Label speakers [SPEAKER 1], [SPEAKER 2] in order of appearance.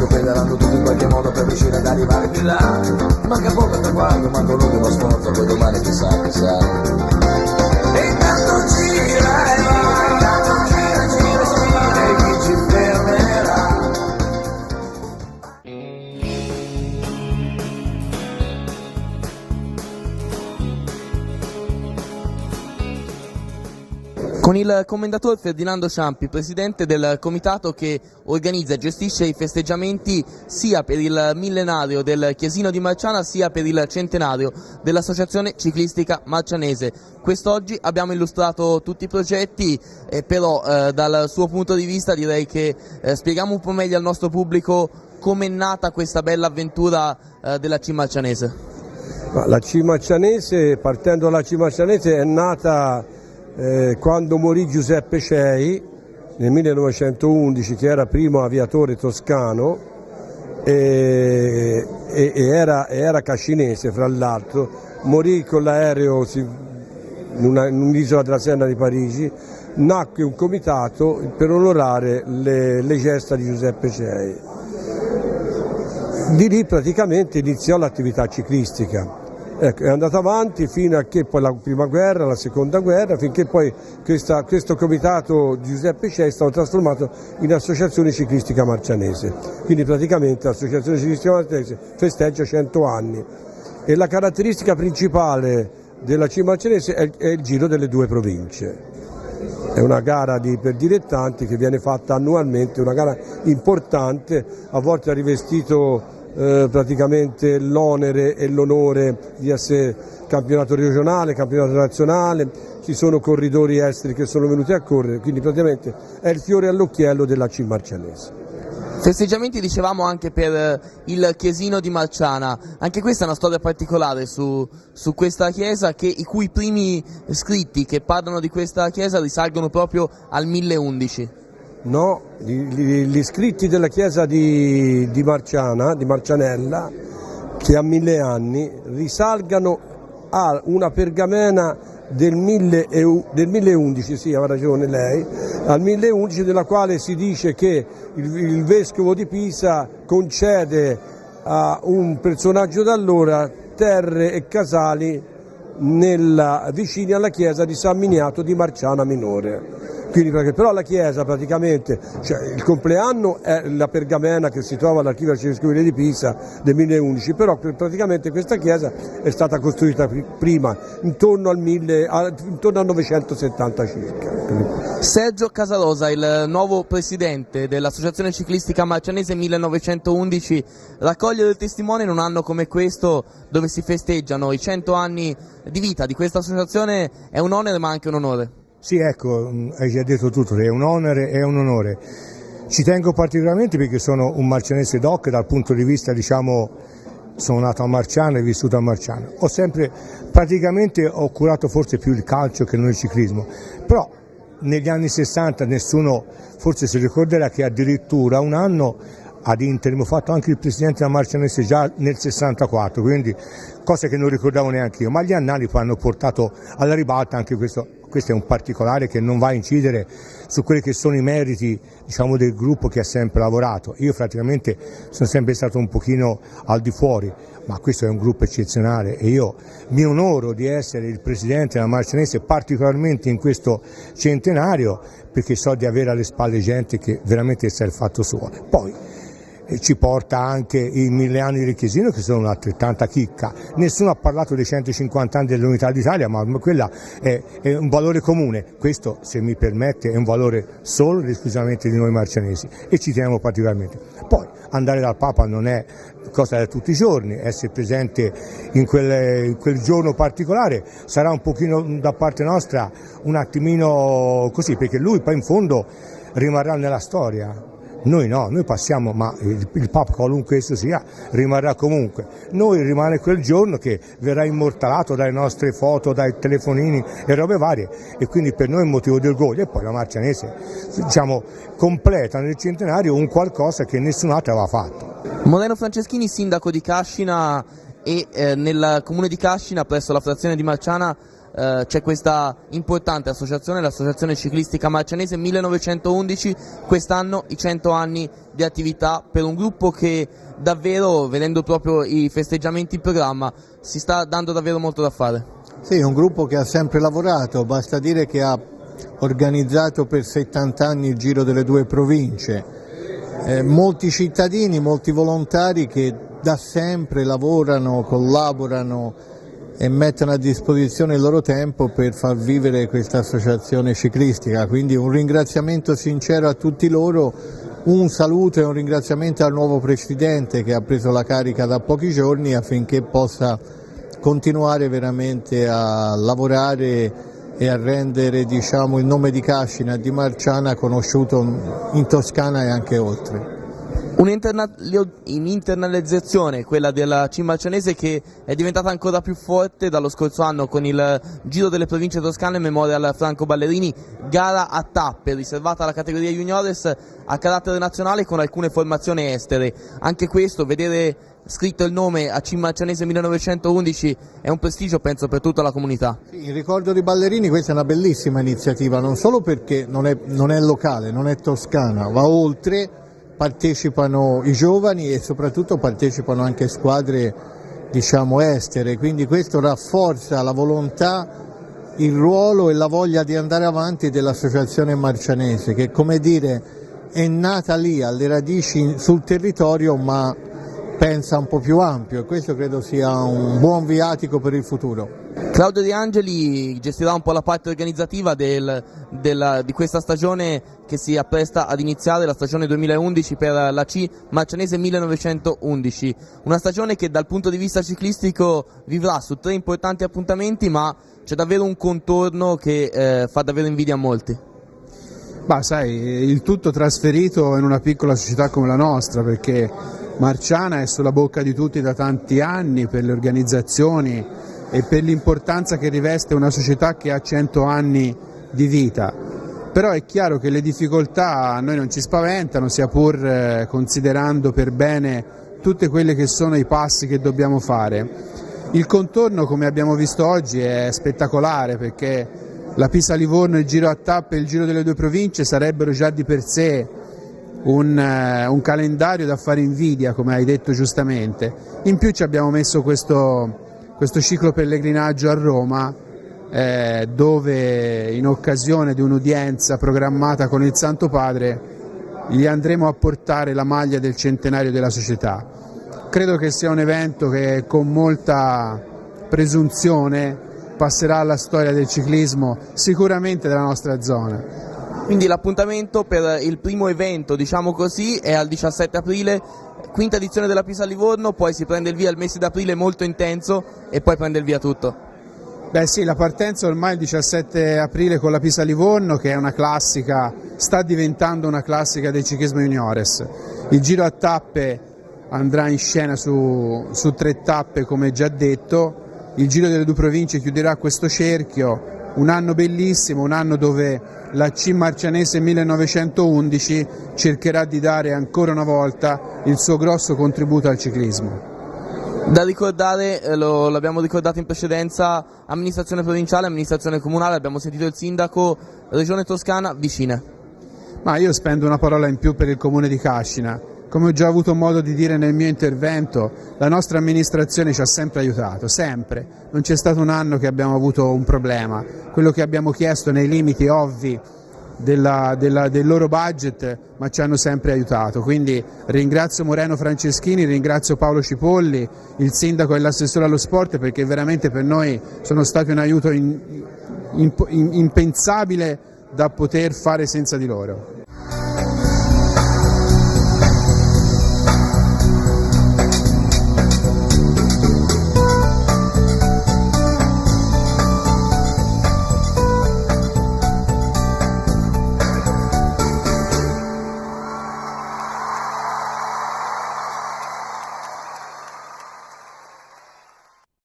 [SPEAKER 1] sto pedalando tutto in qualche modo per riuscire ad arrivare più là. Manca poco per quando, manca l'ultimo sforzo, poi domani chissà, chissà. E intanto gira e va, intanto gira e chi ci fermerà?
[SPEAKER 2] Con il commendatore Ferdinando Ciampi, presidente del comitato che organizza e gestisce i festeggiamenti sia per il millenario del Chiesino di Marciana sia per il centenario dell'Associazione Ciclistica Marcianese. Quest'oggi abbiamo illustrato tutti i progetti, però dal suo punto di vista direi che spieghiamo un po' meglio al nostro pubblico com'è nata questa bella avventura della C Marcianese.
[SPEAKER 3] La C Marcianese, partendo dalla C Marcianese, è nata quando morì Giuseppe Cei nel 1911, che era primo aviatore toscano e era cascinese, fra l'altro. Morì con l'aereo in un'isola della Senna di Parigi. Nacque un comitato per onorare le gesta di Giuseppe Cei. Di lì praticamente iniziò l'attività ciclistica. Ecco, è andata avanti fino a che poi la prima guerra, la seconda guerra, finché poi questo comitato di Giuseppe Cei è stato trasformato in Associazione Ciclistica Marcianese. Quindi praticamente l'Associazione Ciclistica Marcianese festeggia 100 anni e la caratteristica principale della C Marcianese è il giro delle due province. È una gara per dilettanti che viene fatta annualmente, una gara importante, a volte ha rivestito praticamente l'onere e l'onore di essere campionato regionale, campionato nazionale, ci sono corridori esteri che sono venuti a correre, quindi praticamente è il fiore all'occhiello della C Marcianese.
[SPEAKER 2] Festeggiamenti dicevamo anche per il Chiesino di Marciana, anche questa è una storia particolare su questa chiesa, i cui primi scritti che parlano di questa chiesa risalgono proprio al 1011.
[SPEAKER 3] No, gli scritti della chiesa di Marciana, di Marcianella, che ha 1000 anni, risalgano a una pergamena del 1011, sì, aveva ragione lei, al 1011, nella quale si dice che il vescovo di Pisa concede a un personaggio d'allora terre e casali vicini alla chiesa di San Miniato di Marciana Minore. Quindi, però la chiesa praticamente, cioè il compleanno è la pergamena che si trova all'archivio arcivescovile di Pisa del 1011, però praticamente questa chiesa è stata costruita prima, intorno al 970 circa.
[SPEAKER 2] Sergio Casarosa, il nuovo presidente dell'Associazione Ciclistica Marcianese 1911, raccogliere il testimone in un anno come questo, dove si festeggiano i 100 anni di vita di questa associazione, è un onere ma anche un onore.
[SPEAKER 4] Sì, ecco, hai già detto tutto, è un onere e un onore. Ci tengo particolarmente perché sono un marcianese doc dal punto di vista, diciamo, sono nato a Marciana e vissuto a Marciana. Praticamente ho curato forse più il calcio che non il ciclismo, però negli anni 60 nessuno forse si ricorderà che addirittura un anno ad interim ho fatto anche il presidente della Marcianese già nel 64, quindi cose che non ricordavo neanche io, ma gli annali poi hanno portato alla ribalta anche questo. Questo è un particolare che non va a incidere su quelli che sono i meriti, diciamo, del gruppo che ha sempre lavorato. Io praticamente sono sempre stato un pochino al di fuori, ma questo è un gruppo eccezionale e io mi onoro di essere il presidente della Marcianese, particolarmente in questo centenario, perché so di avere alle spalle gente che veramente sa il fatto suo. Poi ci porta anche i 1000 anni del Chiesino, che sono un'altrettanta chicca. Nessuno ha parlato dei 150 anni dell'Unità d'Italia, ma quella è un valore comune. Questo, se mi permette, è un valore solo ed esclusivamente di noi marcianesi e ci teniamo particolarmente. Poi andare dal Papa non è cosa da tutti i giorni, essere presente in quel giorno particolare sarà un pochino da parte nostra un attimino così, perché lui poi in fondo rimarrà nella storia. Noi no, noi passiamo, ma il Papa, qualunque esso sia, rimarrà comunque. Noi rimane quel giorno che verrà immortalato dalle nostre foto, dai telefonini e robe varie, e quindi per noi è un motivo di orgoglio. E poi la Marcianese, diciamo, completa nel centenario un qualcosa che nessun altro aveva fatto.
[SPEAKER 2] Moreno Franceschini, sindaco di Cascina, e nel comune di Cascina, presso la frazione di Marciana, c'è questa importante associazione, l'Associazione Ciclistica Marcianese 1911, quest'anno i 100 anni di attività per un gruppo che davvero, vedendo proprio i festeggiamenti in programma, si sta dando davvero molto da fare.
[SPEAKER 5] Sì, è un gruppo che ha sempre lavorato, basta dire che ha organizzato per 70 anni il Giro delle due province, molti cittadini, molti volontari che da sempre lavorano, collaborano e mettono a disposizione il loro tempo per far vivere questa associazione ciclistica, quindi un ringraziamento sincero a tutti loro, un saluto e un ringraziamento al nuovo presidente che ha preso la carica da pochi giorni affinché possa continuare veramente a lavorare e a rendere, diciamo, il nome di Cascina e di Marciana conosciuto in Toscana e anche oltre.
[SPEAKER 2] Un'internalizzazione, quella della C Marcianese, che è diventata ancora più forte dallo scorso anno con il Giro delle Province Toscane Memorial Franco Ballerini, gara a tappe riservata alla categoria juniores a carattere nazionale con alcune formazioni estere. Anche questo, vedere scritto il nome a C Marcianese 1911 è un prestigio, penso, per tutta la comunità.
[SPEAKER 5] Sì, in ricordo di Ballerini questa è una bellissima iniziativa, non solo perché non è locale, non è toscana, va oltre, partecipano i giovani e soprattutto partecipano anche squadre, diciamo, estere, quindi questo rafforza la volontà, il ruolo e la voglia di andare avanti dell'associazione marcianese, che, come dire, è nata lì alle radici sul territorio, ma pensa un po' più ampio, e questo credo sia un buon viatico per il futuro.
[SPEAKER 2] Claudio De Angeli gestirà un po' la parte organizzativa di questa stagione che si appresta ad iniziare, la stagione 2011 per la C Marcianese 1911, una stagione che dal punto di vista ciclistico vivrà su 3 importanti appuntamenti, ma c'è davvero un contorno che fa davvero invidia a molti.
[SPEAKER 6] Bah, sai, il tutto trasferito in una piccola società come la nostra, perché Marciana è sulla bocca di tutti da tanti anni per le organizzazioni e per l'importanza che riveste una società che ha 100 anni di vita. Però è chiaro che le difficoltà a noi non ci spaventano, sia pur considerando per bene tutte quelle che sono i passi che dobbiamo fare. Il contorno, come abbiamo visto oggi, è spettacolare, perché la Pisa-Livorno, il Giro a tappe e il Giro delle due province sarebbero già di per sé un calendario da fare invidia, come hai detto giustamente. In più ci abbiamo messo questo ciclo pellegrinaggio a Roma, dove in occasione di un'udienza programmata con il Santo Padre gli andremo a portare la maglia del centenario della società. Credo che sia un evento che con molta presunzione passerà alla storia del ciclismo, sicuramente della nostra zona.
[SPEAKER 2] Quindi l'appuntamento per il primo evento, diciamo così, è al 17 aprile, quinta edizione della Pisa-Livorno, poi si prende il via il mese d'aprile molto intenso e poi prende il via tutto.
[SPEAKER 6] Beh sì, la partenza ormai il 17 aprile con la Pisa-Livorno, che è una classica, sta diventando una classica del ciclismo juniores. Il Giro a tappe andrà in scena su 3 tappe, come già detto. Il Giro delle due province chiuderà questo cerchio, un anno bellissimo, un anno dove la C Marcianese 1911 cercherà di dare ancora una volta il suo grosso contributo al ciclismo.
[SPEAKER 2] Da ricordare, l'abbiamo ricordato in precedenza, amministrazione provinciale, amministrazione comunale, abbiamo sentito il sindaco, Regione Toscana, vicine.
[SPEAKER 6] Ma io spendo una parola in più per il comune di Cascina. Come ho già avuto modo di dire nel mio intervento, la nostra amministrazione ci ha sempre aiutato, sempre. Non c'è stato un anno che abbiamo avuto un problema. Quello che abbiamo chiesto nei limiti ovvi del loro budget, ma ci hanno sempre aiutato. Quindi ringrazio Moreno Franceschini, ringrazio Paolo Cipolli, il sindaco e l'assessore allo sport, perché veramente per noi sono stati un aiuto impensabile da poter fare senza di loro.